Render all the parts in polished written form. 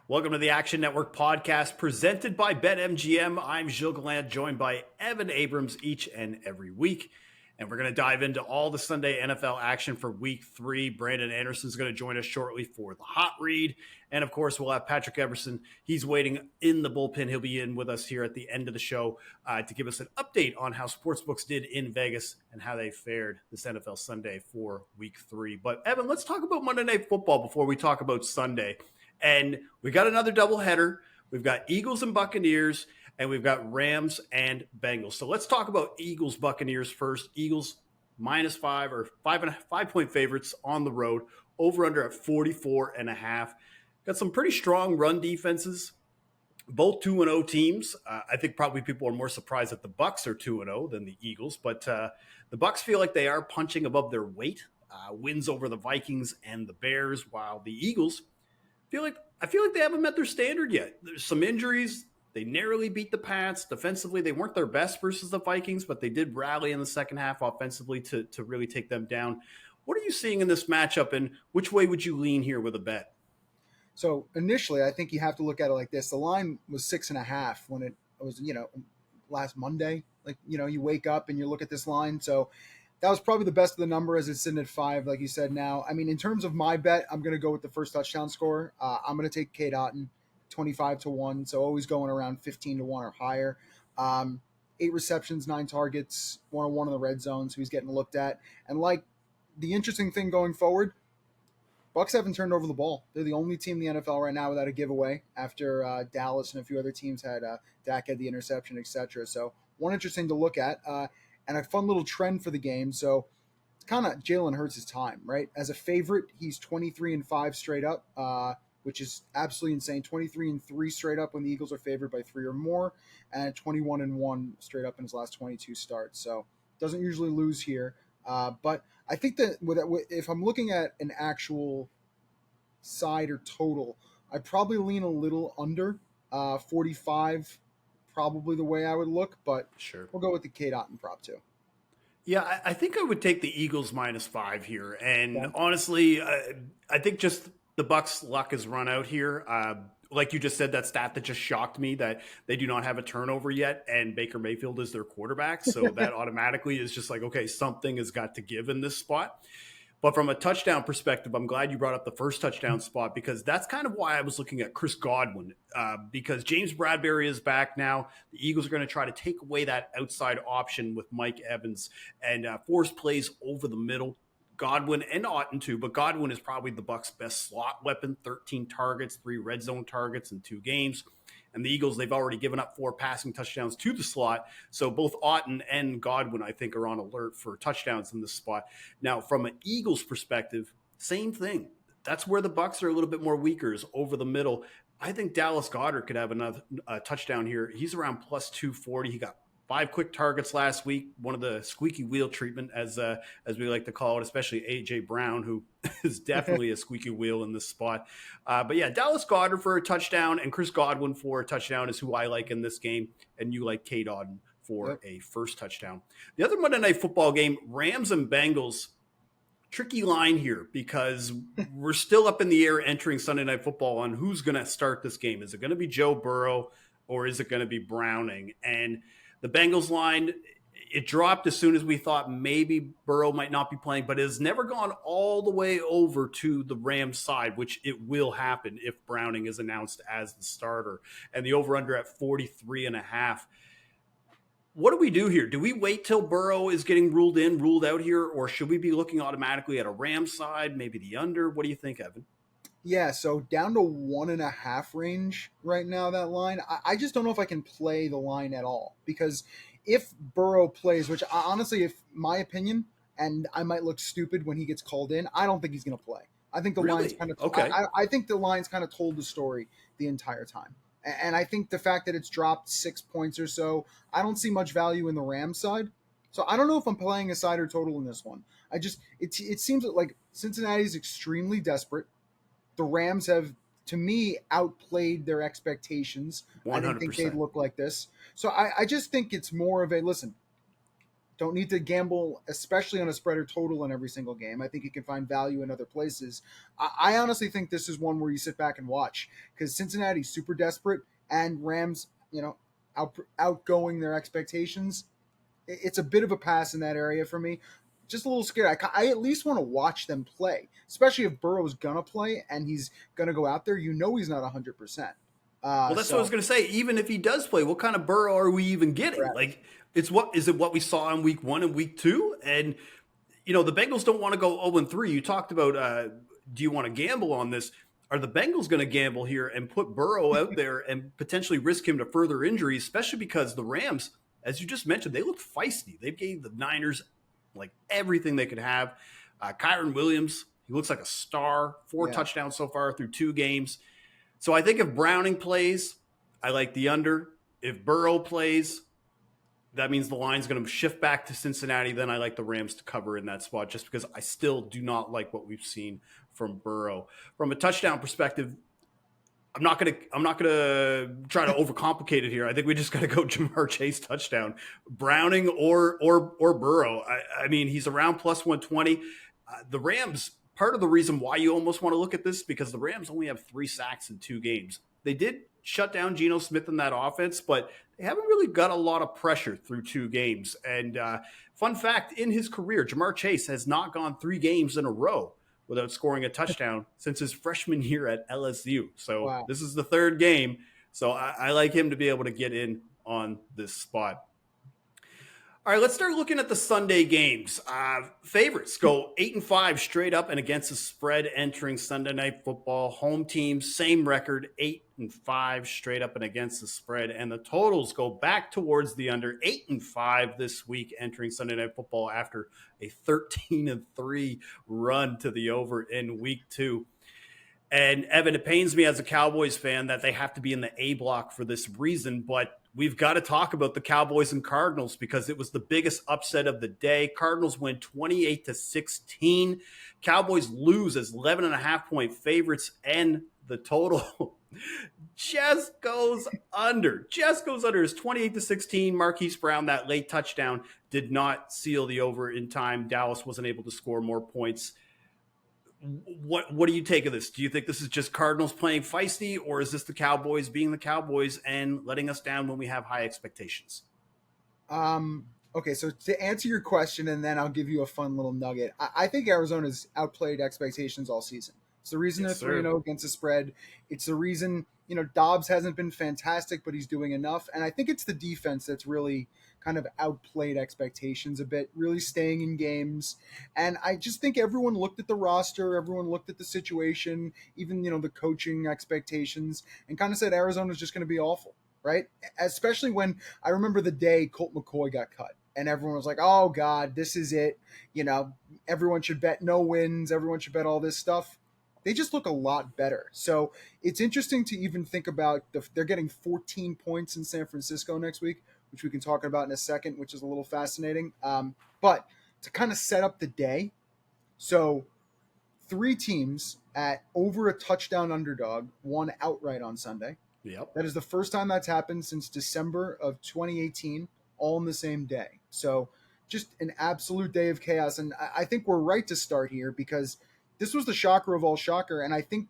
Welcome to the Action Network podcast presented by BetMGM. I'm Gilles Gallant, joined by Evan Abrams each and every week. And we're going to dive into all the Sunday NFL action for week 3. Brandon Anderson's going to join us shortly for the hot read. And of course, we'll have Patrick Everson. He's waiting in the bullpen. He'll be in with us here at the end of the show to give us an update on how Sportsbooks did in Vegas and how they fared this NFL Sunday for week 3. But Evan, let's talk about Monday Night Football before we talk about Sunday. And we got another doubleheader. We've got Eagles and Buccaneers, and we've got Rams and Bengals. So let's talk about Eagles Buccaneers first. Eagles -5 or 5.5 favorites on the road, over under at 44.5. Got some pretty strong run defenses. Both 2-0 teams. I think probably people are more surprised that the Bucs are 2-0 than the Eagles, but the Bucs feel like they are punching above their weight. Wins over the Vikings and the Bears, while the Eagles I feel like they haven't met their standard yet. There's some injuries. They narrowly beat the Pats. Defensively, they weren't their best versus the Vikings, but they did rally in the second half offensively to really take them down. What are you seeing in this matchup, and which way would you lean here with a bet? So initially, I think you have to look at it like this. The line was 6.5 when it was, last Monday. You wake up and you look at this line. So that was probably the best of the number as it's sitting at 5, like you said now. I mean, in terms of my bet, I'm going to go with the first touchdown score. I'm going to take Cade Otton, 25-1, so always going around 15-1 or higher. 8 receptions, 9 targets, 1-on-1 in the red zone, so he's getting looked at. And like the interesting thing going forward, Bucs haven't turned over the ball. They're the only team in the NFL right now without a giveaway after Dallas and a few other teams had Dak had the interception, etc. So one interesting to look at. And a fun little trend for the game. So it's kind of Jalen Hurts' time, right? As a favorite, he's 23-5 straight up, which is absolutely insane. 23-3 straight up when the Eagles are favored by 3 or more, and 21-1 straight up in his last 22 starts. So doesn't usually lose here. But I think that if I'm looking at an actual side or total, I'd probably lean a little under 45. Probably the way I would look, but Sure. We'll go with the Cade Otton prop too. Yeah, I think I would take the Eagles -5 here. And Yeah. honestly, I think just the Bucs' luck has run out here. Like you just said, that stat that just shocked me, that they do not have a turnover yet, and Baker Mayfield is their quarterback. So that automatically is just like, okay, something has got to give in this spot. But from a touchdown perspective, I'm glad you brought up the first touchdown spot, because that's kind of why I was looking at Chris Godwin, because James Bradbury is back now. The Eagles are going to try to take away that outside option with Mike Evans and force plays over the middle. Godwin and Otton too, but Godwin is probably the Bucs' best slot weapon. 13 targets, 3 red zone targets in 2 games. And the Eagles, they've already given up 4 passing touchdowns to the slot. So both Otton and Godwin, I think, are on alert for touchdowns in this spot. Now, from an Eagles perspective, same thing. That's where the Bucs are a little bit more weaker, is over the middle. I think Dallas Goedert could have another touchdown here. He's around plus 240. He got 5 quick targets last week, one of the squeaky wheel treatment, as we like to call it, especially A.J. Brown, who is definitely a squeaky wheel in this spot. But yeah, Dallas Goedert for a touchdown and Chris Godwin for a touchdown is who I like in this game, and you like Cade Otton for a first touchdown. The other Monday Night Football game, Rams and Bengals, tricky line here because we're still up in the air entering Sunday Night Football on who's going to start this game. Is it going to be Joe Burrow or is it going to be Browning? And the Bengals line, it dropped as soon as we thought maybe Burrow might not be playing, but it has never gone all the way over to the Rams side, which it will happen if Browning is announced as the starter. And the over-under at 43.5. What do we do here? Do we wait till Burrow is getting ruled out here, or should we be looking automatically at a Rams side, maybe the under? What do you think, Evan? Yeah, so down to 1.5 range right now, that line. I just don't know if I can play the line at all, because if Burrow plays, which honestly, if my opinion, and I might look stupid when he gets called in, I don't think he's going to play. I think the line's kind of okay. I think the line's kind of told the story the entire time. And I think the fact that it's dropped 6 points or so, I don't see much value in the Rams side. So I don't know if I'm playing a side or total in this one. It seems like Cincinnati's extremely desperate. The Rams have, to me, outplayed their expectations. 100%. I didn't think they'd look like this. So I just think it's more of a, listen, Don't need to gamble, especially on a spread or total in every single game. I think you can find value in other places. I honestly think this is one where you sit back and watch because Cincinnati's super desperate and Rams, outgoing their expectations. It's a bit of a pass in that area for me. Just a little scared. I at least want to watch them play, especially if Burrow's gonna play and he's gonna go out there. He's not 100%. Well, that's what I was going to say. Even if he does play, what kind of Burrow are we even getting? Correct. Like, is it what we saw in week 1 and week 2? And the Bengals don't want to go 0-3. You talked about do you want to gamble on this? Are the Bengals going to gamble here and put Burrow out there and potentially risk him to further injury, especially because the Rams, as you just mentioned, they look feisty. They gave the Niners like everything they could have. Kyron Williams, he looks like a star. 4 touchdowns so far through 2 games. So I think if Browning plays, I like the under. If Burrow plays, that means the line's going to shift back to Cincinnati. Then I like the Rams to cover in that spot just because I still do not like what we've seen from Burrow. From a touchdown perspective, I'm not gonna try to overcomplicate it here. I think we just got to go Jamar Chase touchdown, Browning or Burrow. I mean, he's around plus 120. The Rams. Part of the reason why you almost want to look at this because the Rams only have 3 sacks in 2 games. They did shut down Geno Smith in that offense, but they haven't really got a lot of pressure through 2 games. And fun fact, in his career, Jamar Chase has not gone 3 games in a row without scoring a touchdown since his freshman year at LSU. So This is the 3rd game. So I like him to be able to get in on this spot. All right, let's start looking at the Sunday games. Favorites go 8-5 straight up and against the spread entering Sunday Night Football. Home team, same record, 8-5 straight up and against the spread. And the totals go back towards the under, 8-5 this week entering Sunday Night Football after a 13-3 run to the over in week 2. And Evan, it pains me as a Cowboys fan that they have to be in the A block for this reason, but we've got to talk about the Cowboys and Cardinals because it was the biggest upset of the day. Cardinals win 28-16. Cowboys lose as 11.5-point favorites, and the total just goes under. Just goes under. It's 28-16. Marquise Brown, that late touchdown, did not seal the over in time. Dallas wasn't able to score more points. What do you take of this? Do you think this is just Cardinals playing feisty, or is this the Cowboys being the Cowboys and letting us down when we have high expectations? Okay, so to answer your question, and then I'll give you a fun little nugget. I think Arizona's outplayed expectations all season. It's the reason they're 3-0 against the spread. It's the reason, Dobbs hasn't been fantastic, but he's doing enough. And I think it's the defense that's really kind of outplayed expectations a bit, really staying in games. And I just think everyone looked at the roster, everyone looked at the situation, even, the coaching expectations, and kind of said Arizona's just going to be awful, right? Especially when I remember the day Colt McCoy got cut. And everyone was like, oh, God, this is it. Everyone should bet no wins. Everyone should bet all this stuff. They just look a lot better. So it's interesting to even think about they're getting 14 points in San Francisco next week, which we can talk about in a second, which is a little fascinating. But to kind of set up the day, so 3 teams at over a touchdown underdog won outright on Sunday. Yep. That is the first time that's happened since December of 2018, all in the same day. So just an absolute day of chaos. And I think we're right to start here because this was the shocker of all shocker. And I think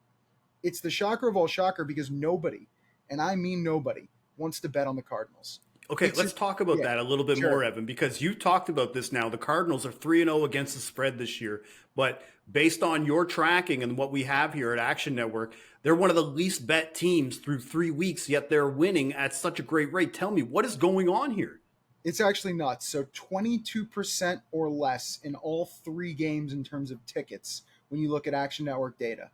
it's the shocker of all shocker because nobody, and I mean nobody, wants to bet on the Cardinals. Okay, let's talk about that a little bit more, Evan, because you talked about this now. The Cardinals are 3-0 against the spread this year, but based on your tracking and what we have here at Action Network, they're one of the least bet teams through 3 weeks, yet they're winning at such a great rate. Tell me, what is going on here? It's actually nuts. So 22% or less in all 3 games in terms of tickets when you look at Action Network data.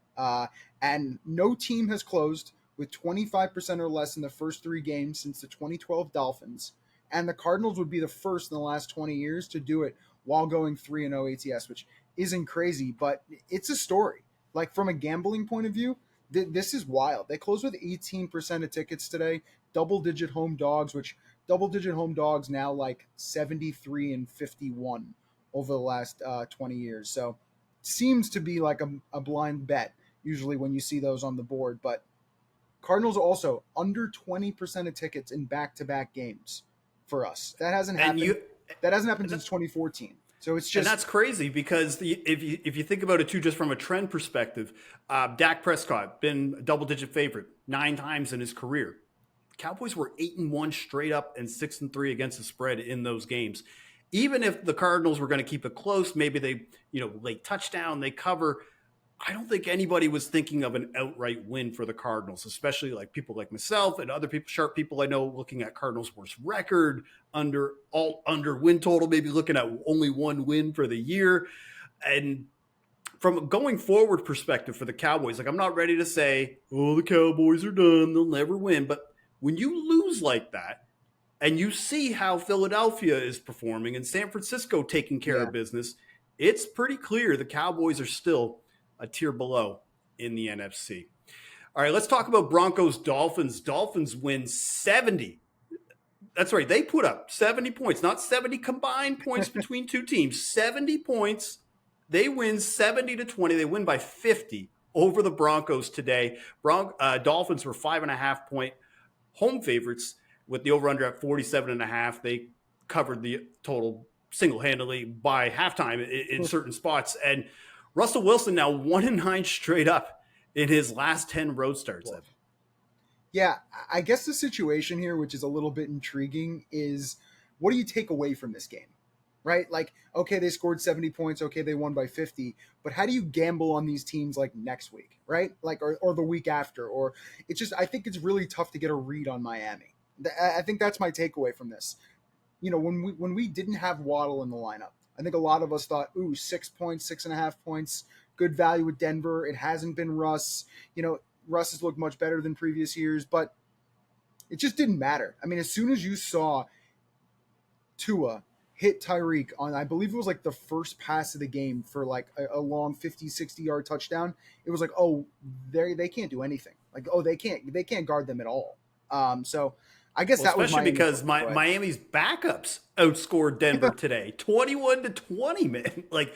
And no team has closed with 25% or less in the first 3 games since the 2012 Dolphins. And the Cardinals would be the first in the last 20 years to do it while going 3-0 ATS, which isn't crazy, but it's a story. Like from a gambling point of view, this is wild. They closed with 18% of tickets today, double-digit home dogs, which double-digit home dogs now like 73-51 over the last 20 years. So seems to be like a blind bet usually when you see those on the board, but Cardinals also under 20% of tickets in back-to-back games for us. That hasn't happened That hasn't happened since 2014. So it's just, and that's crazy because if you think about it too, just from a trend perspective, Dak Prescott been a double-digit favorite 9 times in his career. Cowboys were 8-1 straight up and 6-3 against the spread in those games. Even if the Cardinals were going to keep it close, maybe they, late touchdown, they cover. I don't think anybody was thinking of an outright win for the Cardinals, especially like people like myself and other people, sharp people I know, looking at Cardinals' worst record, under win total, maybe looking at only 1 win for the year. And from a going forward perspective for the Cowboys, like I'm not ready to say, oh, the Cowboys are done, they'll never win. But when you lose like that, and you see how Philadelphia is performing and San Francisco taking care of business, it's pretty clear the Cowboys are still a tier below in the NFC. All right, let's talk about Broncos Dolphins. Dolphins win 70. That's right. They put up 70 points, not 70 combined points between two teams. 70 points. They win 70-20. They win by 50 over the Broncos today. Dolphins were 5.5-point home favorites with the over-under at 47.5. They covered the total single-handedly by halftime in certain spots. And Russell Wilson now 1-9 straight up in his last 10 road starts. Yeah, I guess the situation here, which is a little bit intriguing, is what do you take away from this game, right? Like, okay, they scored 70 points. Okay, they won by 50. But how do you gamble on these teams like next week, right? Like, or the week after? Or it's just, I think it's really tough to get a read on Miami. I think that's my takeaway from this. When we didn't have Waddle in the lineup, I think a lot of us thought, 6 points, 6.5 points, good value with Denver. It hasn't been Russ. Russ has looked much better than previous years, but it just didn't matter. I mean, as soon as you saw Tua hit Tyreek on, I believe it was like the first pass of the game for like a long 50, 60-yard touchdown, it was like, they can't do anything. Like, they can't guard them at all. So I guess that was especially because Miami's backups outscored Denver today, 21-20, man. Like,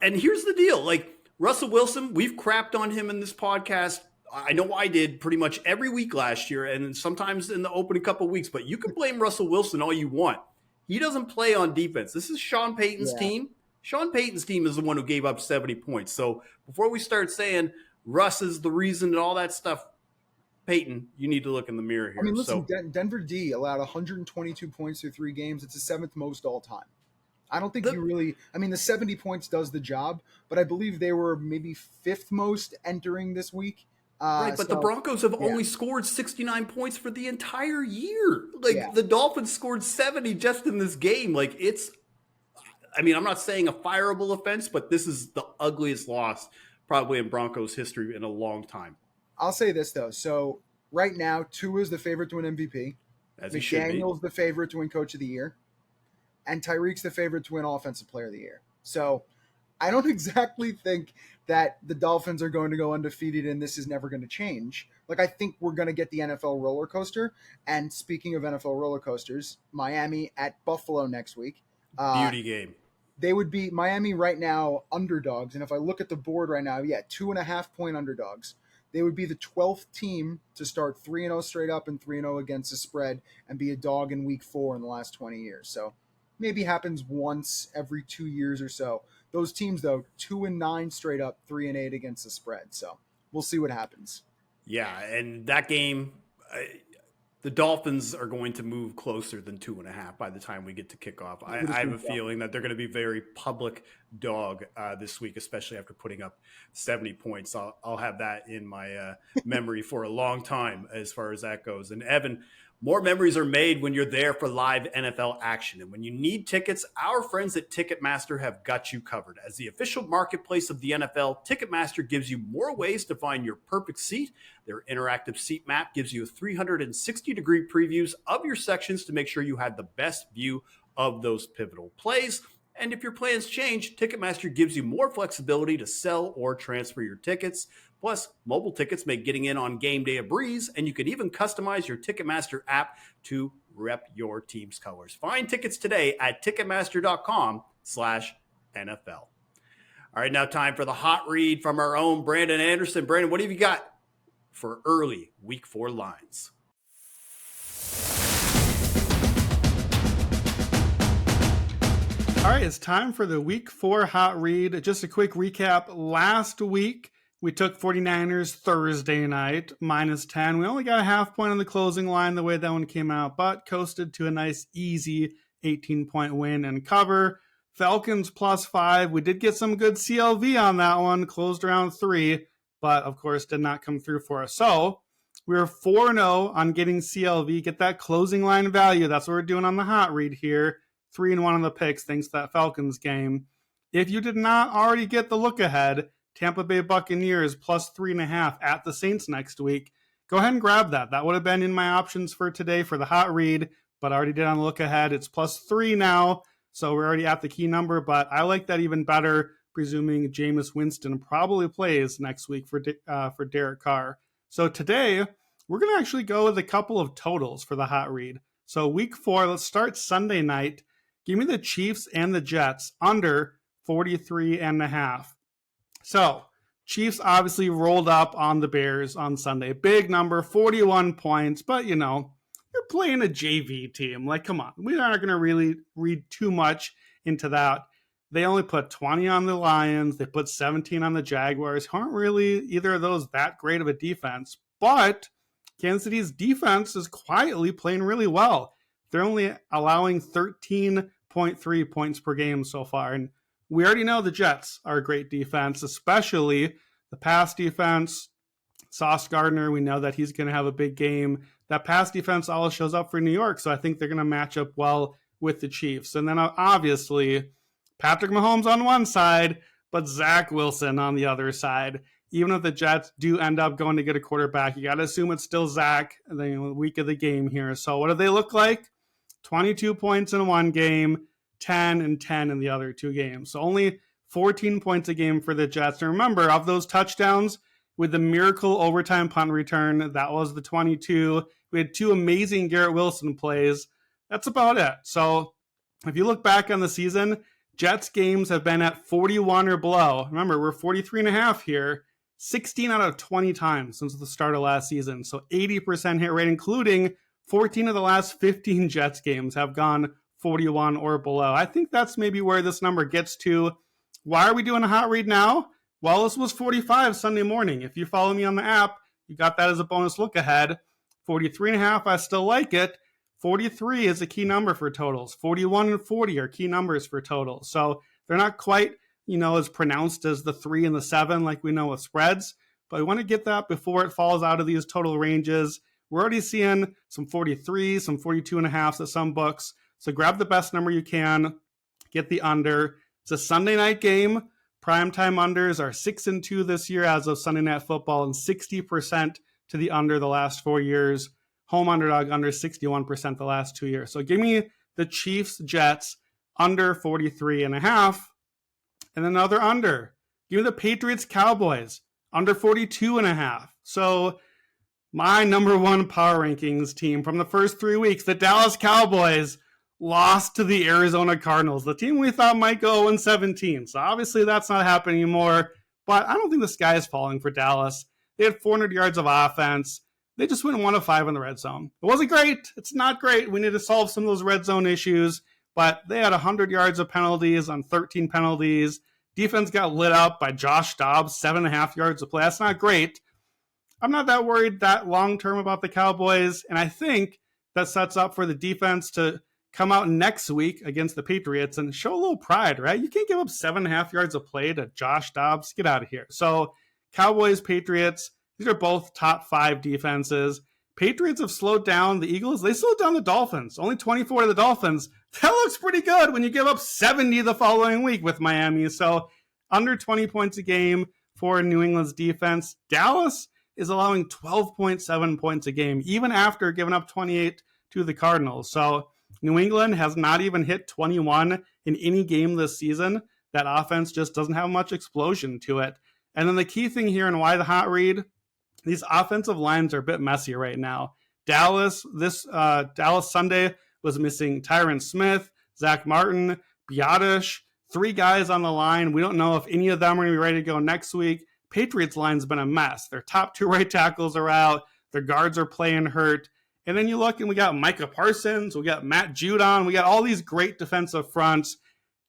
and here's the deal: like Russell Wilson, we've crapped on him in this podcast. I know I did pretty much every week last year, and sometimes in the opening couple of weeks. But you can blame Russell Wilson all you want. He doesn't play on defense. This is Sean Payton's team. Sean Payton's team is the one who gave up 70 points. So before we start saying Russ is the reason and all that stuff, Peyton, you need to look in the mirror here. I mean, listen, Denver D allowed 122 points through 3 games. It's the 7th most all time. I don't think the 70 points does the job, but I believe they were maybe 5th most entering this week. Right, but the Broncos have only scored 69 points for the entire year. Like, the Dolphins scored 70 just in this game. Like, I'm not saying a fireable offense, but this is the ugliest loss probably in Broncos history in a long time. I'll say this, though. So right now, Tua is the favorite to win MVP. As McDaniel's the favorite to win Coach of the Year. And Tyreek's the favorite to win Offensive Player of the Year. So I don't exactly think that the Dolphins are going to go undefeated and this is never going to change. Like, I think we're going to get the NFL roller coaster. And speaking of NFL roller coasters, Miami at Buffalo next week. Beauty game. They would be Miami right now underdogs. And if I look at the board right now, 2.5-point underdogs. They would be the 12th team to start 3-0 straight up and 3-0 against the spread and be a dog in week 4 in the last 20 years. So maybe happens once every 2 years or so. Those teams, though, 2-9 straight up, 3-8 against the spread. So we'll see what happens. Yeah, and that game, the Dolphins are going to move closer than 2.5 by the time we get to kickoff. I have a feeling that they're going to be very public dog this week, especially after putting up 70 points. I'll have that in my memory for a long time as far as that goes. And Evan, more memories are made when you're there for live NFL action. And when you need tickets, our friends at Ticketmaster have got you covered. As the official marketplace of the NFL, Ticketmaster gives you more ways to find your perfect seat. Their interactive seat map gives you 360-degree previews of your sections to make sure you have the best view of those pivotal plays. And if your plans change, Ticketmaster gives you more flexibility to sell or transfer your tickets. Plus, mobile tickets make getting in on game day a breeze, and you can even customize your Ticketmaster app to rep your team's colors. Find tickets today at Ticketmaster.com/NFL. All right, now time for the hot read from our own Brandon Anderson. Brandon, what have you got for early Week 4 lines? All right, it's time for the week 4 hot read. Just a quick recap. Last week, we took 49ers Thursday night, -10. We only got a half point on the closing line the way that one came out, but coasted to a nice, easy 18-point win and cover. Falcons +5. We did get some good CLV on that one, closed around 3, but of course did not come through for us. So we were 4-0 on getting CLV, get that closing line value. That's what we're doing on the hot read here. 3-1 on the picks thanks to that Falcons game. If you did not already get the look ahead, Tampa Bay Buccaneers +3.5 at the Saints next week. Go ahead and grab that. That would have been in my options for today for the hot read, but I already did on the look ahead. It's +3 now, so we're already at the key number, but I like that even better, presuming Jameis Winston probably plays next week for Derek Carr. So today, we're going to actually go with a couple of totals for the hot read. So week 4, let's start Sunday night. Give me the Chiefs and the Jets under 43.5. So Chiefs obviously rolled up on the Bears on Sunday. Big number, 41 points, but you're playing a JV team. Like, come on. We aren't going to really read too much into that. They only put 20 on the Lions. They put 17 on the Jaguars. Aren't really either of those that great of a defense. But Kansas City's defense is quietly playing really well. They're only allowing 13.3 points per game so far. And we already know the Jets are a great defense, especially the pass defense. Sauce Gardner, we know that he's going to have a big game. That pass defense always shows up for New York, so I think they're going to match up well with the Chiefs. And then obviously, Patrick Mahomes on one side, but Zach Wilson on the other side. Even if the Jets do end up going to get a quarterback, you got to assume it's still Zach, the week of the game here. So what do they look like? 22 points in one game, 10 and 10 in the other two games. So only 14 points a game for the Jets. And remember, of those touchdowns, with the miracle overtime punt return, that was the 22. We had 2 amazing Garrett Wilson plays. That's about it. So if you look back on the season, Jets games have been at 41 or below. Remember, we're 43.5 here. 16 out of 20 times since the start of last season. So 80% hit rate, including 14 of the last 15 Jets games have gone 41 or below. I think that's maybe where this number gets to. Why are we doing a hot read now? Well, this was 45 Sunday morning. If you follow me on the app, you got that as a bonus look ahead. 43.5, I still like it. 43 is a key number for totals. 41 and 40 are key numbers for totals. So they're not quite, as pronounced as the 3 and the 7 like we know with spreads. But we want to get that before it falls out of these total ranges. We're already seeing some 43s, some 42.5s at some books. So grab the best number you can. Get the under. It's a Sunday night game. Primetime unders are 6-2 this year as of Sunday Night Football, and 60% to the under the last 4 years. Home underdog under 61% the last 2 years. So give me the Chiefs Jets under 43.5, and another under. Give me the Patriots Cowboys under 42.5. So my number one power rankings team from the first 3 weeks, the Dallas Cowboys, lost to the Arizona Cardinals, the team we thought might go 0-17. So obviously that's not happening anymore, but I don't think the sky is falling for Dallas. They had 400 yards of offense. They just went 1 of 5 in the red zone. It wasn't great. It's not great. We need to solve some of those red zone issues, but they had 100 yards of penalties on 13 penalties. Defense got lit up by Josh Dobbs, 7.5 yards of play. That's not great. I'm not that worried that long-term about the Cowboys, and I think that sets up for the defense to come out next week against the Patriots and show a little pride, right? You can't give up 7.5 yards of play to Josh Dobbs. Get out of here. So Cowboys, Patriots, these are both top 5 defenses. Patriots have slowed down the Eagles. They slowed down the Dolphins. Only 24 to the Dolphins. That looks pretty good when you give up 70 the following week with Miami. So under 20 points a game for New England's defense. Dallas is allowing 12.7 points a game, even after giving up 28 to the Cardinals. So New England has not even hit 21 in any game this season. That offense just doesn't have much explosion to it. And then the key thing here and why the hot read, these offensive lines are a bit messy right now. Dallas Sunday was missing Tyron Smith, Zach Martin, Biotish, 3 guys on the line. We don't know if any of them are going to be ready to go next week. Patriots line's been a mess. Their top 2 right tackles are out. Their guards are playing hurt. And then you look and we got Micah Parsons, we got Matt Judon, we got all these great defensive fronts.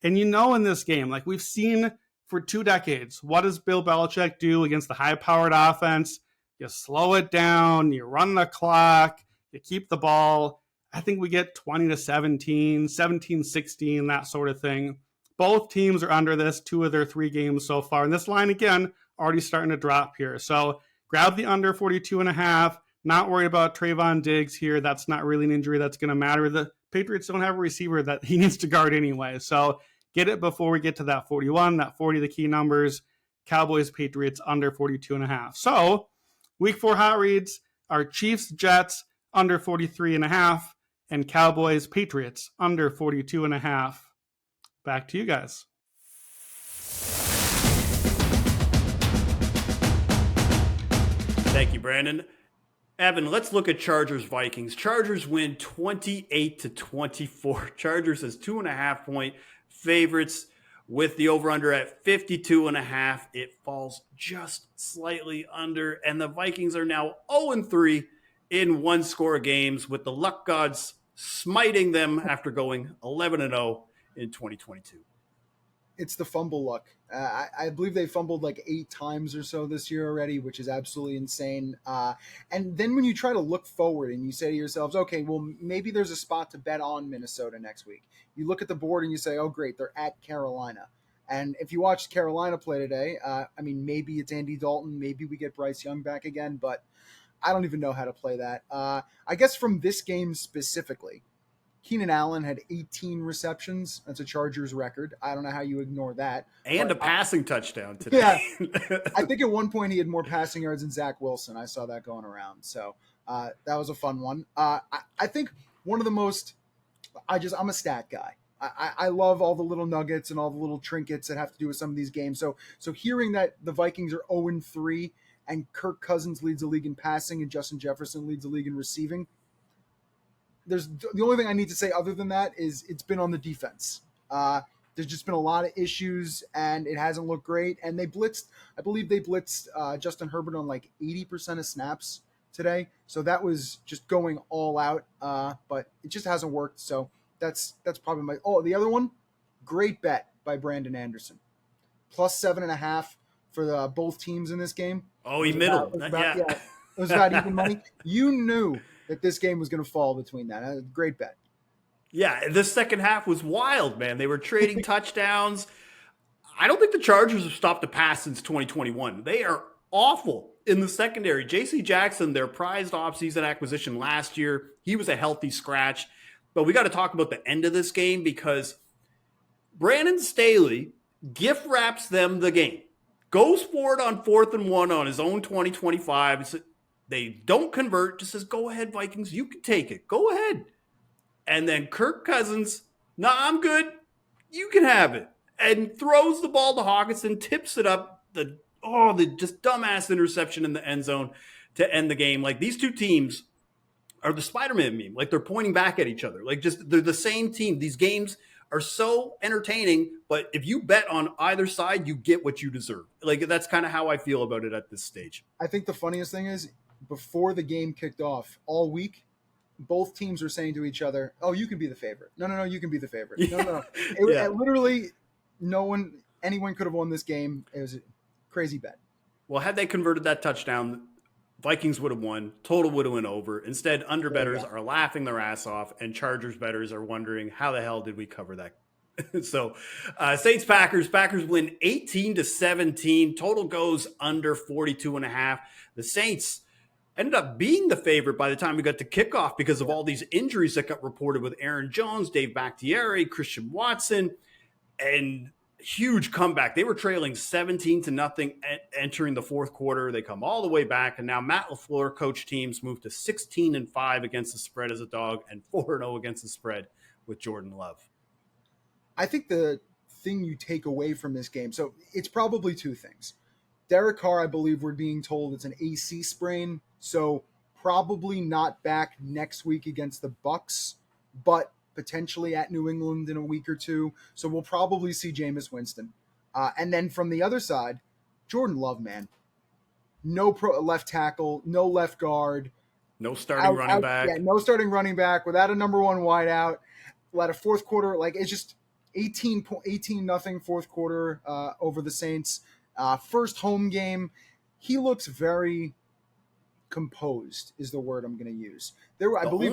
And in this game, like we've seen for 2 decades, what does Bill Belichick do against the high-powered offense? You slow it down, you run the clock, you keep the ball. I think we get 20-17, 17-16, that sort of thing. Both teams are under this 2 of their 3 games so far. And this line, again, already starting to drop here. So grab the under 42.5. Not worried about Trayvon Diggs here. That's not really an injury that's going to matter. The Patriots don't have a receiver that he needs to guard anyway. So get it before we get to that 41, that 40, the key numbers. Cowboys, Patriots, under 42.5. So week 4 hot reads are Chiefs, Jets, under 43.5, and Cowboys, Patriots, under 42.5. Back to you guys. Thank you, Brandon. Evan, let's look at Chargers Vikings. Chargers win 28-24. Chargers as 2.5-point favorites with the over-under at 52.5. It falls just slightly under, and the Vikings are now 0-3 in one-score games, with the luck gods smiting them after going 11-0 in 2022. It's the fumble luck. I believe they fumbled like 8 times or so this year already, which is absolutely insane. And then when you try to look forward and you say to yourselves, okay, well, maybe there's a spot to bet on Minnesota next week. You look at the board and you say, oh, great, they're at Carolina. And if you watch Carolina play today, maybe it's Andy Dalton. Maybe we get Bryce Young back again, but I don't even know how to play that. I guess from this game specifically, Keenan Allen had 18 receptions. That's a Chargers record. I don't know how you ignore that. And a passing touchdown today. Yeah. I think at one point he had more passing yards than Zach Wilson. I saw that going around. So that was a fun one. I think one of the most – I'm a stat guy. I love all the little nuggets and all the little trinkets that have to do with some of these games. So hearing that the Vikings are 0-3 and Kirk Cousins leads the league in passing and Justin Jefferson leads the league in receiving – the only thing I need to say other than that is it's been on the defense. There's just been a lot of issues, and it hasn't looked great. And I believe they blitzed Justin Herbert on like 80% of snaps today. So that was just going all out, but it just hasn't worked. So that's probably the other one, great bet by Brandon Anderson. Plus 7.5 for both teams in this game. Oh, he middled. Yeah. It was about even money. You knew that this game was going to fall between that. Great bet. Yeah, the second half was wild, man. They were trading touchdowns. I don't think the Chargers have stopped the pass since 2021. They are awful in the secondary. J.C. Jackson, their prized offseason acquisition last year, he was a healthy scratch. But we got to talk about the end of this game because Brandon Staley gift wraps them the game. Goes for it on 4th and 1 on his own 20-25. They don't convert, just says, go ahead, Vikings, you can take it. Go ahead. And then Kirk Cousins, I'm good. You can have it. And throws the ball to Hawkinson, tips it up. The just dumbass interception in the end zone to end the game. Like, these two teams are the Spider-Man meme. Like, they're pointing back at each other. Like, just they're the same team. These games are so entertaining, but if you bet on either side, you get what you deserve. Like, that's kind of how I feel about it at this stage. I think the funniest thing is, before the game kicked off all week, both teams were saying to each other, oh, you can be the favorite. No, you can be the favorite. No. It literally, anyone could have won this game. It was a crazy bet. Well, had they converted that touchdown, Vikings would have won. Total would have went over. Instead, under bettors are laughing their ass off, and Chargers bettors are wondering, how the hell did we cover that? So Saints-Packers. Packers win 18-17. Total goes under 42.5. The Saints ended up being the favorite by the time we got to kickoff because of all these injuries that got reported with Aaron Jones, Dave Bakhtiari, Christian Watson, and huge comeback. They were trailing 17-0 entering the fourth quarter. They come all the way back, and now Matt LaFleur coach teams move to 16-5 against the spread as a dog and 4-0 against the spread with Jordan Love. I think the thing you take away from this game, so it's probably 2 things. Derek Carr, I believe we're being told it's an AC sprain, so probably not back next week against the Bucs, but potentially at New England in a week or 2. So we'll probably see Jameis Winston. And then from the other side, Jordan Love, man. No left tackle, no left guard. No starting running back. Yeah, no starting running back without a number 1 wideout. Without a fourth quarter. Like, it's just 18 nothing fourth quarter over the Saints. First home game, he looks very composed is the word I'm going to use. The only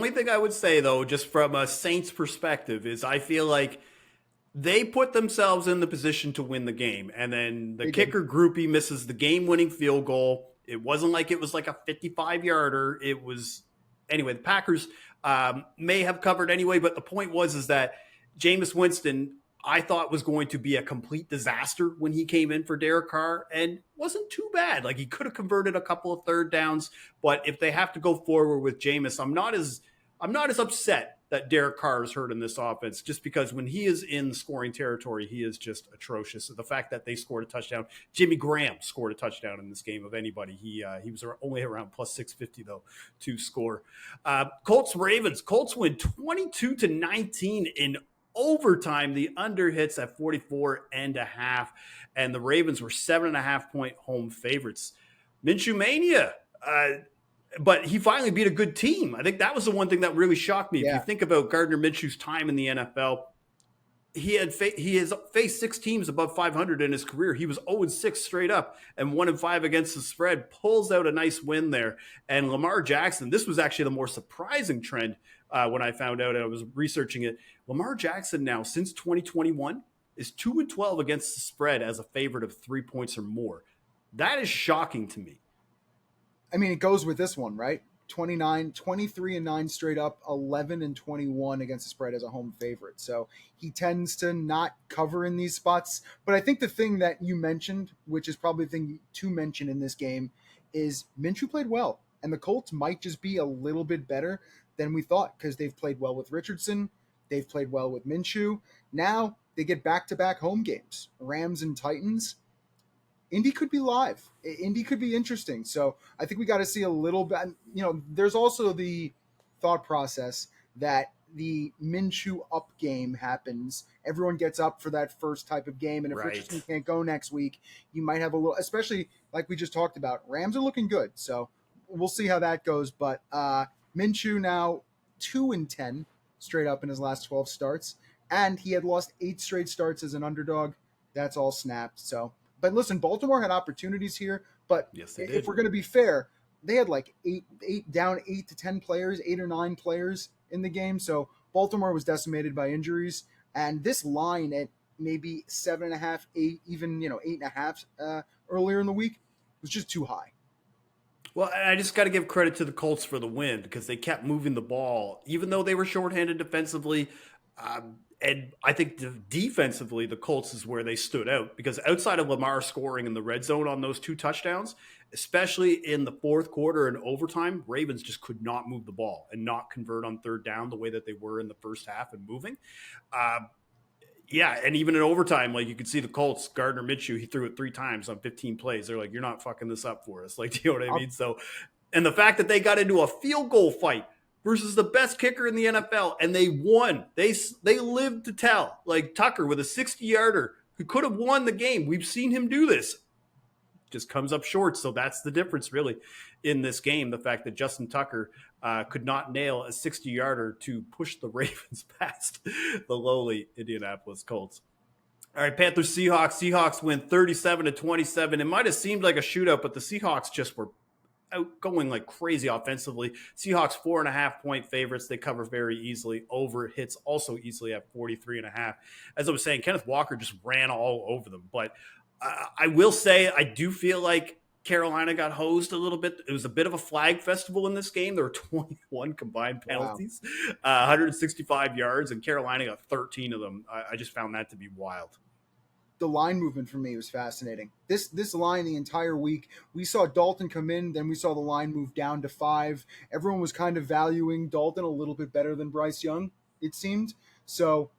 thing I would say though, just from a Saints perspective, is I feel like they put themselves in the position to win the game, and then the kicker groupie misses the game-winning field goal. It wasn't like it was like a 55-yarder. It was anyway. The Packers may have covered anyway, but the point is that Jameis Winston, I thought, was going to be a complete disaster when he came in for Derek Carr, and wasn't too bad. Like, he could have converted a couple of third downs, but if they have to go forward with Jameis, I'm not as upset that Derek Carr is hurt in this offense, just because when he is in scoring territory, he is just atrocious. The fact that they scored a touchdown, Jimmy Graham scored a touchdown in this game of anybody. He was only around plus 650 though to score. Colts Ravens. Colts win 22-19 in overtime. The under hits at 44.5, and the Ravens were 7.5 point home favorites. Minshew mania. But he finally beat a good team. I think that was the one thing that really shocked me. If you think about Gardner Minshew's time in the NFL, he has faced 6 teams above 500 in his career. He was 0-6 straight up and 1-5 against the spread. Pulls out a nice win there. And Lamar Jackson, this was actually the more surprising trend when I found out. I was researching it. Lamar Jackson now, since 2021, is 2-12 against the spread as a favorite of 3 points or more. That is shocking to me. I mean, it goes with this one, right? 23-9 straight up, 11-21 against the spread as a home favorite. So he tends to not cover in these spots. But I think the thing that you mentioned, which is probably the thing to mention in this game, is Minshew played well. And the Colts might just be a little bit better than we thought, because they've played well with Richardson. They've played well with Minshew. Now they get back-to-back home games, Rams and Titans. Indy could be live. Indy could be interesting. So I think we got to see a little bit. There's also the thought process that the Minshew up game happens. Everyone gets up for that first type of game. And if Richardson can't go next week, you might have a little, especially like we just talked about, Rams are looking good. So we'll see how that goes. But Minshew now 2-10 straight up in his last 12 starts. And he had lost 8 straight starts as an underdog. That's all snapped. So. But listen, Baltimore had opportunities here, but yes, if we're going to be fair, they had like 8 to 10 players, 8 or 9 players in the game. So Baltimore was decimated by injuries, and this line at maybe 7.5, 8, even 8.5 earlier in the week was just too high. Well, I just got to give credit to the Colts for the win, because they kept moving the ball, even though they were shorthanded defensively. And I think defensively, the Colts is where they stood out, because outside of Lamar scoring in the red zone on those 2 touchdowns, especially in the fourth quarter and overtime, Ravens just could not move the ball and not convert on third down the way that they were in the first half and moving. And even in overtime, like, you could see the Colts, Gardner Minshew, he threw it 3 times on 15 plays. They're like, you're not fucking this up for us. Like, do you know what I mean? So, and the fact that they got into a field goal fight versus the best kicker in the NFL, and they won. They lived to tell. Like Tucker with a 60-yarder who could have won the game. We've seen him do this. Just comes up short. So that's the difference, really, in this game. The fact that Justin Tucker could not nail a 60-yarder to push the Ravens past the lowly Indianapolis Colts. All right, Panthers Seahawks. Seahawks win 37-27. It might have seemed like a shootout, but the Seahawks just were going like crazy offensively. Seahawks 4.5 point favorites. They cover very easily. Over hits also easily at 43.5. As I was saying, Kenneth Walker just ran all over them. But I will say, I do feel like Carolina got hosed a little bit. It was a bit of a flag festival in this game. There were 21 combined penalties, 165 yards, and Carolina got 13 of them. I just found that to be wild. The line movement for me was fascinating. This line the entire week, we saw Dalton come in, then we saw the line move down to 5. Everyone was kind of valuing Dalton a little bit better than Bryce Young, it seemed. So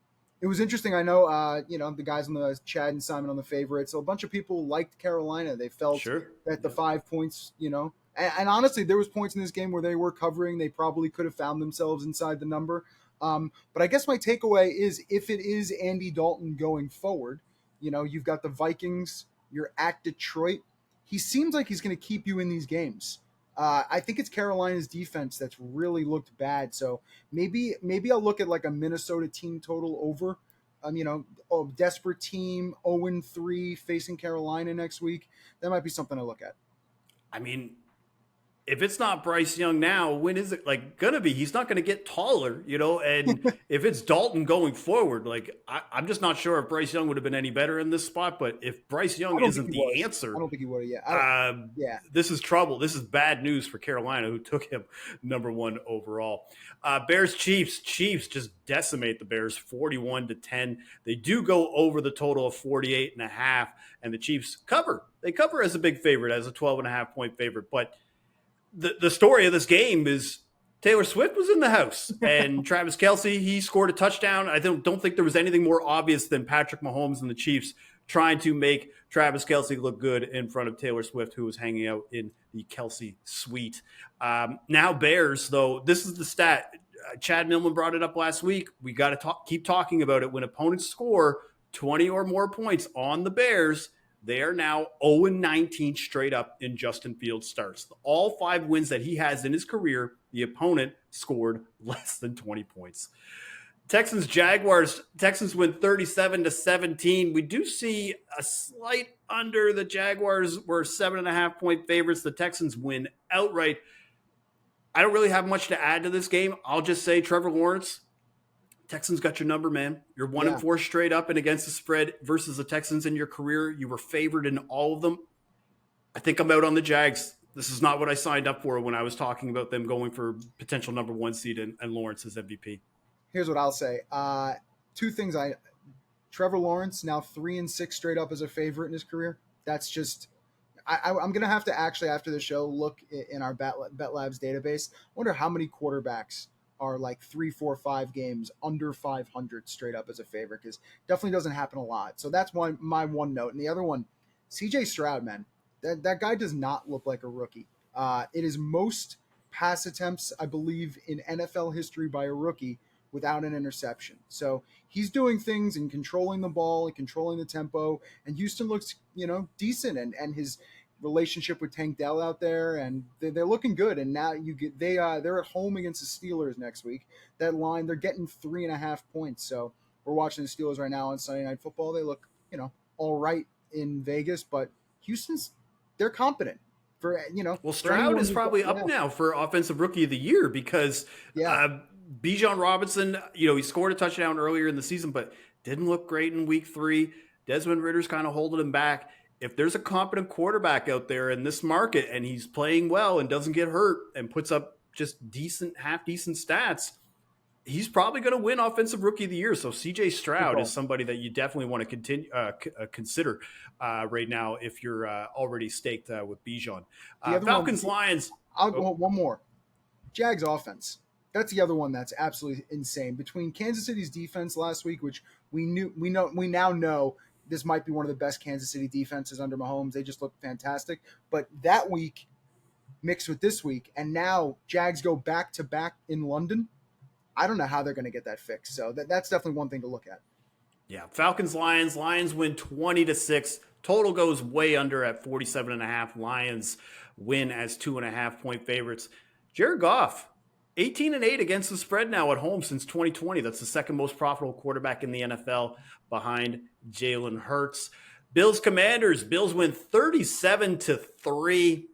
it was interesting. I know, the guys on the Chad and Simon on the favorites, a bunch of people liked Carolina. They felt that the 5 points, and honestly, there was points in this game where they were covering. They probably could have found themselves inside the number. But I guess my takeaway is, if it is Andy Dalton going forward, you've got the Vikings, you're at Detroit. He seems like he's going to keep you in these games. I think it's Carolina's defense that's really looked bad. So maybe I'll look at like a Minnesota team total over. A desperate team 0-3 facing Carolina next week. That might be something to look at. I mean, if it's not Bryce Young now, when is it gonna be? He's not gonna get taller, and if it's Dalton going forward, I'm just not sure if Bryce Young would have been any better in this spot. But if Bryce Young isn't the answer, I don't think he would have. Yeah. This is trouble. This is bad news for Carolina, who took him number 1 overall. Bears Chiefs just decimate the Bears 41-10. They do go over the total of 48.5, and the Chiefs cover. They cover as a big favorite, as a 12.5 point favorite, but the story of this game is Taylor Swift was in the house, and Travis Kelce, he scored a touchdown. I don't think there was anything more obvious than Patrick Mahomes and the Chiefs trying to make Travis Kelce look good in front of Taylor Swift, who was hanging out in the Kelce suite. Now Bears, though, this is the stat. Chad Millman brought it up last week. We got to keep talking about it. When opponents score 20 or more points on the Bears, they are now 0-19 straight up in Justin Fields starts. All 5 wins that he has in his career, the opponent scored less than 20 points. Texans Jaguars. Texans win 37-17. We do see a slight under. The Jaguars were 7.5 point favorites. The Texans win outright. I don't really have much to add to this game. I'll just say Trevor Lawrence, Texans got your number, man. You're 1-4 straight up and against the spread versus the Texans in your career. You were favored in all of them. I think I'm out on the Jags. This is not what I signed up for when I was talking about them going for potential number 1 seed and Lawrence as MVP. Here's what I'll say. 2 things. Trevor Lawrence now 3-6 straight up as a favorite in his career. That's just. I'm going to have to actually, after the show, look in our Bet Labs database. I wonder how many quarterbacks are 3, 4, 5 games under 500 straight up as a favorite, because definitely doesn't happen a lot. So that's my one note. And the other one, CJ Stroud, man, that guy does not look like a rookie. It is most pass attempts, I believe, in NFL history by a rookie without an interception. So he's doing things and controlling the ball and controlling the tempo. And Houston looks, decent, and his relationship with Tank Dell out there, and they're looking good. And now they're at home against the Steelers next week. That line, they're getting 3.5 points. So we're watching the Steelers right now on Sunday Night Football. They look, all right in Vegas, but they're competent. Well, Stroud is probably up now for Offensive Rookie of the Year because Bijan Robinson, he scored a touchdown earlier in the season, but didn't look great in week 3. Desmond Ritter's kind of holding him back. If there's a competent quarterback out there in this market and he's playing well and doesn't get hurt and puts up just half decent stats, he's probably going to win Offensive Rookie of the Year. So CJ Stroud is somebody that you definitely want to consider right now if you're already staked with Bijan. Falcons, Lions. I'll go one more. Jags offense. That's the other one that's absolutely insane. Between Kansas City's defense last week, which we now know this might be one of the best Kansas City defenses under Mahomes. They just look fantastic. But that week mixed with this week, and now Jags go back-to-back in London, I don't know how they're going to get that fixed. So that's definitely one thing to look at. Yeah, Falcons, Lions. Lions win 20-6. Total goes way under at 47.5. Lions win as 2.5 point favorites. Jared Goff, 18-8 against the spread now at home since 2020. That's the second most profitable quarterback in the NFL behind Jalen Hurts. Bills Commanders. Bills win 37-3.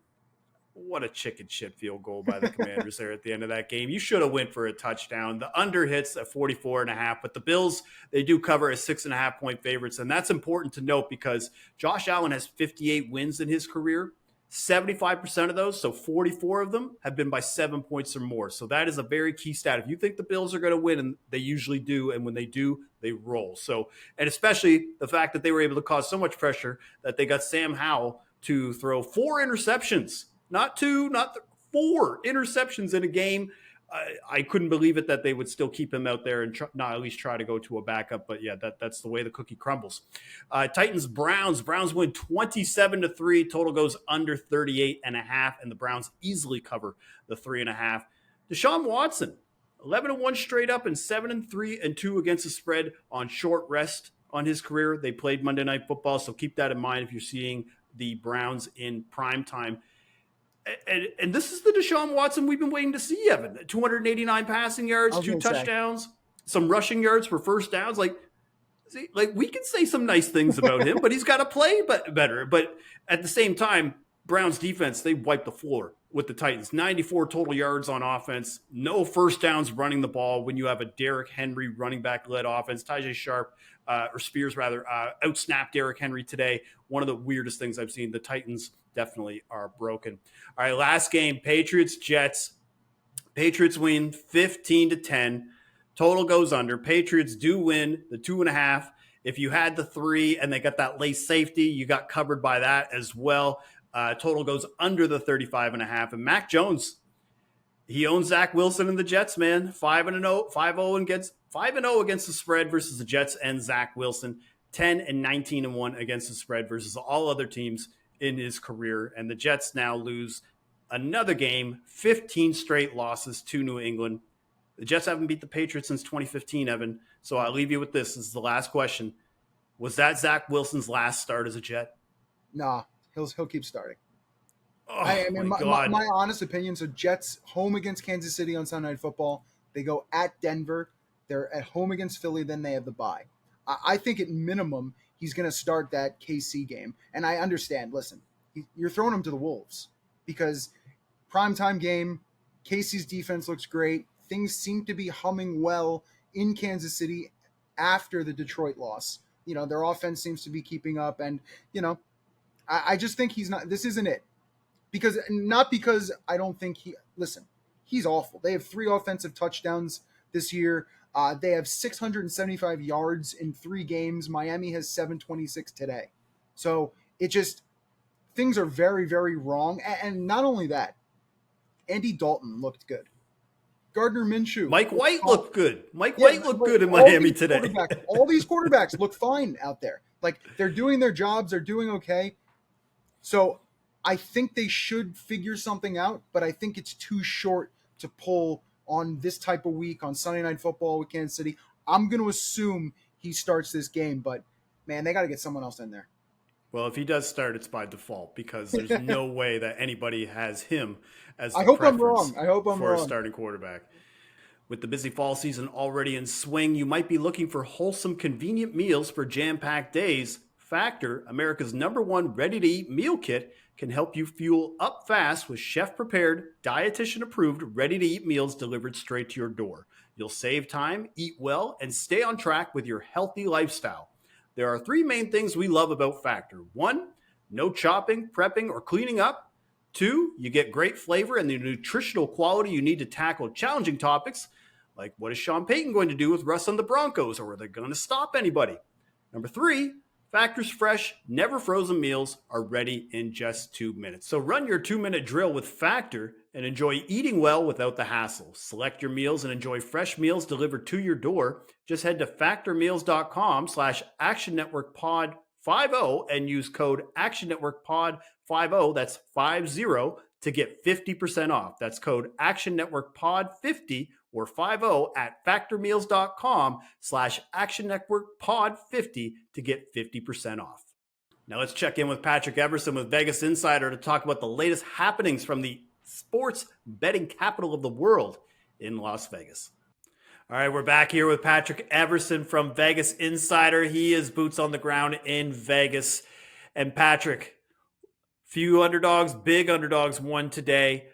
What a chicken shit field goal by the Commanders there at the end of that game. You should have went for a touchdown. The under hits at 44.5, but the Bills, they do cover as 6.5 point favorites. And that's important to note because Josh Allen has 58 wins in his career. 75% of those, so 44 of them, have been by 7 points or more. So that is a very key stat. If you think the Bills are going to win, and they usually do, and when they do, they roll. So, and especially the fact that they were able to cause so much pressure that they got Sam Howell to throw 4 interceptions. Not 2, not 4 interceptions in a game. I couldn't believe it that they would still keep him out there and not at least try to go to a backup. But yeah, that's the way the cookie crumbles. Titans, Browns. Browns win 27-3. Total goes under 38.5, and the Browns easily cover the 3.5. Deshaun Watson, 11-1 straight up and 7-3-2 against the spread on short rest on his career. They played Monday Night Football, so keep that in mind if you're seeing the Browns in prime time. And this is the Deshaun Watson we've been waiting to see, Evan. 289 passing yards, 2 touchdowns, some rushing yards for first downs. Like we can say some nice things about him, but he's got to play better. But at the same time, Browns defense, they wiped the floor with the Titans. 94 total yards on offense, no first downs running the ball when you have a Derrick Henry running back led offense. Tajay Sharp, or Spears rather, outsnapped Derrick Henry today. One of the weirdest things I've seen. The Titans definitely are broken. All right, last game, Patriots-Jets. Patriots win 15-10. Total goes under. Patriots do win the 2.5. If you had the 3 and they got that late safety, you got covered by that as well. Total goes under the 35.5. And Mac Jones, he owns Zach Wilson and the Jets, man. 5-0 against the spread versus the Jets and Zach Wilson. 10-19-1 against the spread versus all other teams in his career. And the Jets now lose another game, 15 straight losses to New England. The Jets haven't beat the Patriots since 2015, Evan. So I'll leave you with this. This is the last question. Was that Zach Wilson's last start as a Jet? Nah, he'll keep starting. Oh, I mean, my honest opinion, so Jets home against Kansas City on Sunday Night Football. They go at Denver. They're at home against Philly. Then they have the bye. I think at minimum, he's going to start that KC game. And I understand, listen, you're throwing him to the Wolves because primetime game, KC's defense looks great. Things seem to be humming well in Kansas City after the Detroit loss. You know, their offense seems to be keeping up. And, you know, I just think this isn't it. Not because I don't think he's awful. They have 3 offensive touchdowns this year. They have 675 yards in 3 games. Miami has 726 today. So things are very, very wrong. And not only that, Andy Dalton looked good. Gardner Minshew. Mike White looked good. White looked good in Miami today. All these quarterbacks look fine out there. Like, they're doing their jobs. They're doing okay. So I think they should figure something out, but I think it's too short to pull on this type of week on Sunday Night Football with Kansas City. I'm going to assume he starts this game, but, man, they got to get someone else in there. Well, if he does start, it's by default because there's no way that anybody has him as the I hope I'm preference wrong. for a starting quarterback. With the busy fall season already in swing, you might be looking for wholesome, convenient meals for jam-packed days. Factor, America's #1 ready-to-eat meal kit, can help you fuel up fast with chef-prepared, dietitian-approved, ready-to-eat meals delivered straight to your door. You'll save time, eat well, and stay on track with your healthy lifestyle. There are 3 main things we love about Factor. 1, no chopping, prepping, or cleaning up. 2, you get great flavor and the nutritional quality you need to tackle challenging topics, like what is Sean Payton going to do with Russ on the Broncos, or are they going to stop anybody? 3, Factor's fresh, never frozen meals are ready in just 2 minutes. So run your 2-minute drill with Factor and enjoy eating well without the hassle. Select your meals and enjoy fresh meals delivered to your door. Just head to factormeals.com/actionnetworkpod50 and use code actionnetworkpod50, that's 50, to get 50% off. That's code actionnetworkpod50 or 50 at factormeals.com/actionnetworkpod50 to get 50% off. Now let's check in with Patrick Everson with Vegas Insider to talk about the latest happenings from the sports betting capital of the world in Las Vegas. All right, we're back here with Patrick Everson from Vegas Insider. He is boots on the ground in Vegas. And Patrick, few underdogs, big underdogs won today.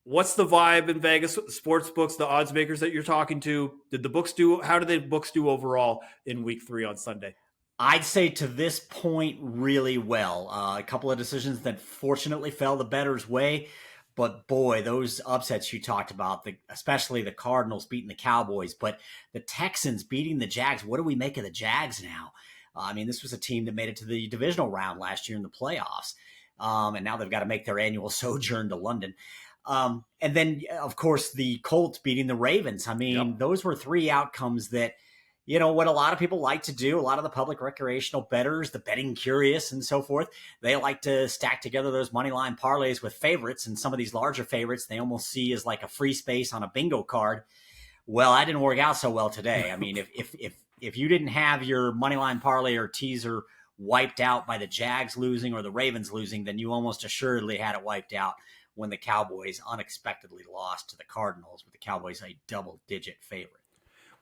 What's the vibe in Vegas? Sports books, the odds makers that you're talking to, how did the books do overall in week 3 on Sunday? I'd say to this point, really well. A couple of decisions that fortunately fell the bettor's way. But boy, those upsets you talked about, especially the Cardinals beating the Cowboys, but the Texans beating the Jags. What do we make of the Jags now? I mean, this was a team that made it to the divisional round last year in the playoffs. And now they've got to make their annual sojourn to London. And then, of course, the Colts beating the Ravens. I mean, Those were 3 outcomes that, you know, what a lot of people like to do, a lot of the public recreational bettors, the betting curious and so forth, they like to stack together those money line parlays with favorites. And some of these larger favorites, they almost see as like a free space on a bingo card. Well, that didn't work out so well today. I mean, if you didn't have your money line parlay or teaser wiped out by the Jags losing or the Ravens losing, then you almost assuredly had it wiped out when the Cowboys unexpectedly lost to the Cardinals, with the Cowboys a double-digit favorite.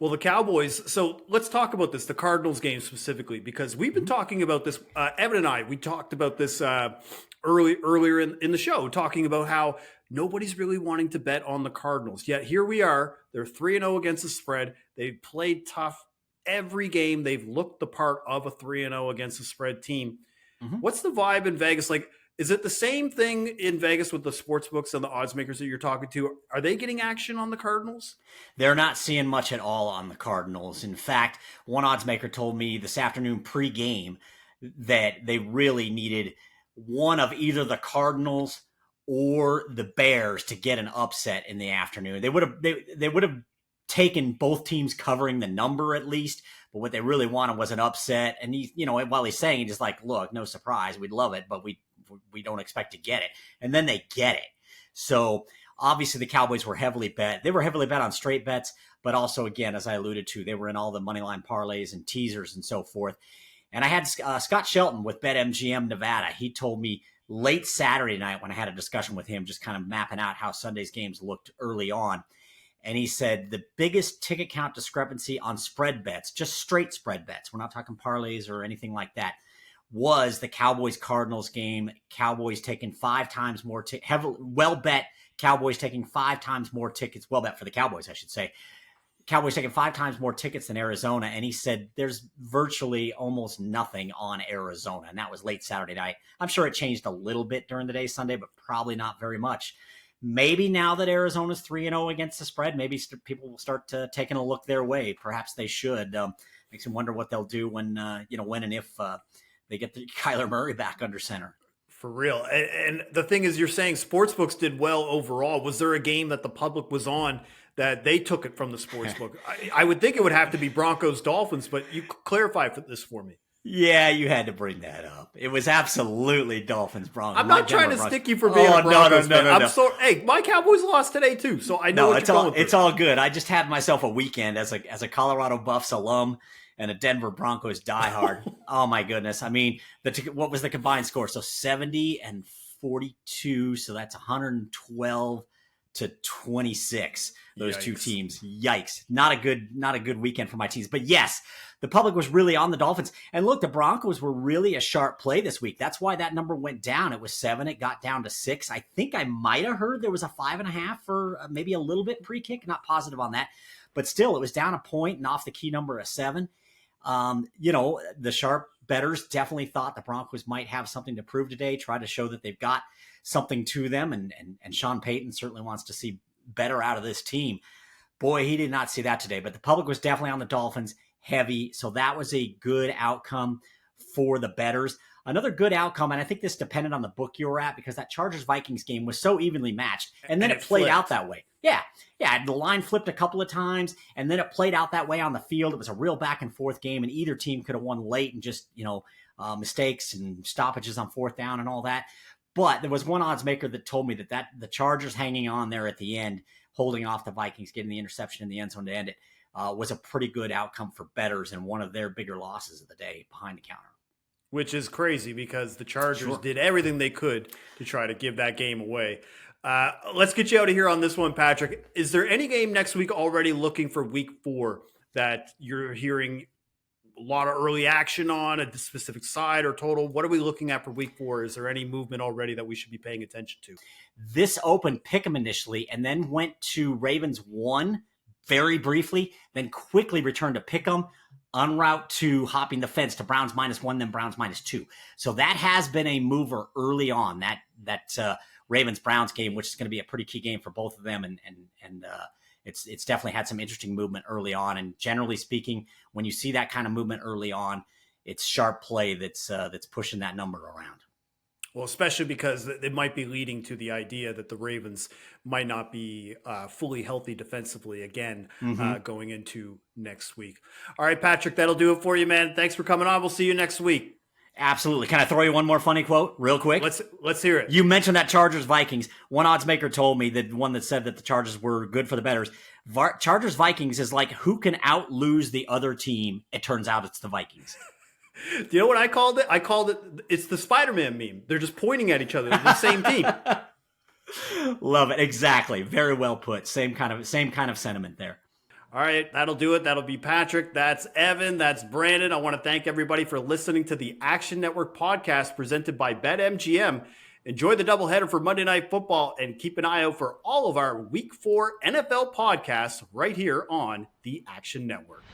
Well, the Cowboys, so let's talk about this, the Cardinals game specifically, because we've been talking about this, Evan and I, we talked about this earlier in the show, talking about how nobody's really wanting to bet on the Cardinals. Yet here we are, they're 3-0 against the spread. They've played tough every game. They've looked the part of a 3-0 against the spread team. Mm-hmm. What's the vibe in Vegas? Like, is it the same thing in Vegas with the sports books and the odds makers that you're talking to? Are they getting action on the Cardinals? They're not seeing much at all on the Cardinals. In fact, one odds maker told me this afternoon pre-game that they really needed one of either the Cardinals or the Bears to get an upset in the afternoon. They would have taken both teams covering the number at least, but what they really wanted was an upset. And he, while he's saying, he's just like, look, no surprise, we'd love it, but we don't expect to get it. And then they get it. So obviously the Cowboys were heavily bet. They were heavily bet on straight bets, but also, again, as I alluded to, they were in all the moneyline parlays and teasers and so forth. And I had Scott Shelton with BetMGM Nevada. He told me late Saturday night when I had a discussion with him, just kind of mapping out how Sunday's games looked early on. And he said the biggest ticket count discrepancy on spread bets, just straight spread bets, we're not talking parlays or anything like that, was the Cowboys-Cardinals game. Cowboys taking 5 times more, well bet, Cowboys taking 5 times more tickets, well bet for the Cowboys, I should say. Cowboys taking 5 times more tickets than Arizona. And he said there's virtually almost nothing on Arizona. And that was late Saturday night. I'm sure it changed a little bit during the day Sunday, but probably not very much. Maybe now that Arizona's 3-0 against the spread, maybe people will start taking a look their way. Perhaps they should. Makes me wonder what they'll do when and if they get Kyler Murray back under center. For real. And the thing is, you're saying sportsbooks did well overall. Was there a game that the public was on that they took it from the sportsbook? I would think it would have to be Broncos Dolphins, but you clarify this for me. Yeah, you had to bring that up. It was absolutely Dolphins Broncos. I'm not trying to stick you for being a Broncos fan. I'm sorry. Hey, my Cowboys lost today too, so I know what you're going through. It's all good. I just had myself a weekend as a Colorado Buffs alum and a Denver Broncos diehard. Oh my goodness! I mean, what was the combined score? So 70 and 42. So that's 112 to 26. Those two teams. Yikes! Not a good weekend for my teams. But yes, the public was really on the Dolphins. And look, the Broncos were really a sharp play this week. That's why that number went down. It was 7. It got down to 6. I think I might have heard there was a 5.5 for maybe a little bit pre-kick. Not positive on that, but still, it was down a point and off the key number of 7. The sharp bettors definitely thought the Broncos might have something to prove today, try to show that they've got something to them. And Sean Payton certainly wants to see better out of this team. Boy, he did not see that today, but the public was definitely on the Dolphins heavy. So that was a good outcome for the bettors. Another good outcome, and I think this depended on the book you were at, because that Chargers-Vikings game was so evenly matched, and then it played out that way. Yeah, the line flipped a couple of times, and then it played out that way on the field. It was a real back-and-forth game, and either team could have won late and just, mistakes and stoppages on 4th down and all that. But there was one odds maker that told me that the Chargers hanging on there at the end, holding off the Vikings, getting the interception in the end zone to end it, was a pretty good outcome for bettors and one of their bigger losses of the day behind the counter. Which is crazy because the Chargers did everything they could to try to give that game away. Let's get you out of here on this one, Patrick. Is there any game next week already looking for week 4 that you're hearing a lot of early action on, a specific side or total? What are we looking at for week 4? Is there any movement already that we should be paying attention to? This opened Pick'em initially and then went to Ravens 1 very briefly, then quickly returned to Pick'em, en route to hopping the fence to Browns -1, then Browns -2. So that has been a mover early on, that Ravens-Browns game, which is going to be a pretty key game for both of them. And it's definitely had some interesting movement early on. And generally speaking, when you see that kind of movement early on, it's sharp play that's pushing that number around. Well, especially because it might be leading to the idea that the Ravens might not be fully healthy defensively again going into next week. All right, Patrick, that'll do it for you, man. Thanks for coming on. We'll see you next week. Absolutely. Can I throw you one more funny quote real quick? Let's hear it. You mentioned that Chargers-Vikings. One odds maker told me, the one that said that the Chargers were good for the bettors. Chargers-Vikings is like who can out-lose the other team. It turns out it's the Vikings. Do you know what I called it? It's the Spider-Man meme. They're just pointing at each other. They're the same team. Love it. Exactly. Very well put. Same kind of sentiment there. All right, that'll do it. That'll be Patrick. That's Evan. That's Brandon. I want to thank everybody for listening to the Action Network podcast presented by BetMGM. Enjoy the doubleheader for Monday Night Football and keep an eye out for all of our Week 4 NFL podcasts right here on the Action Network.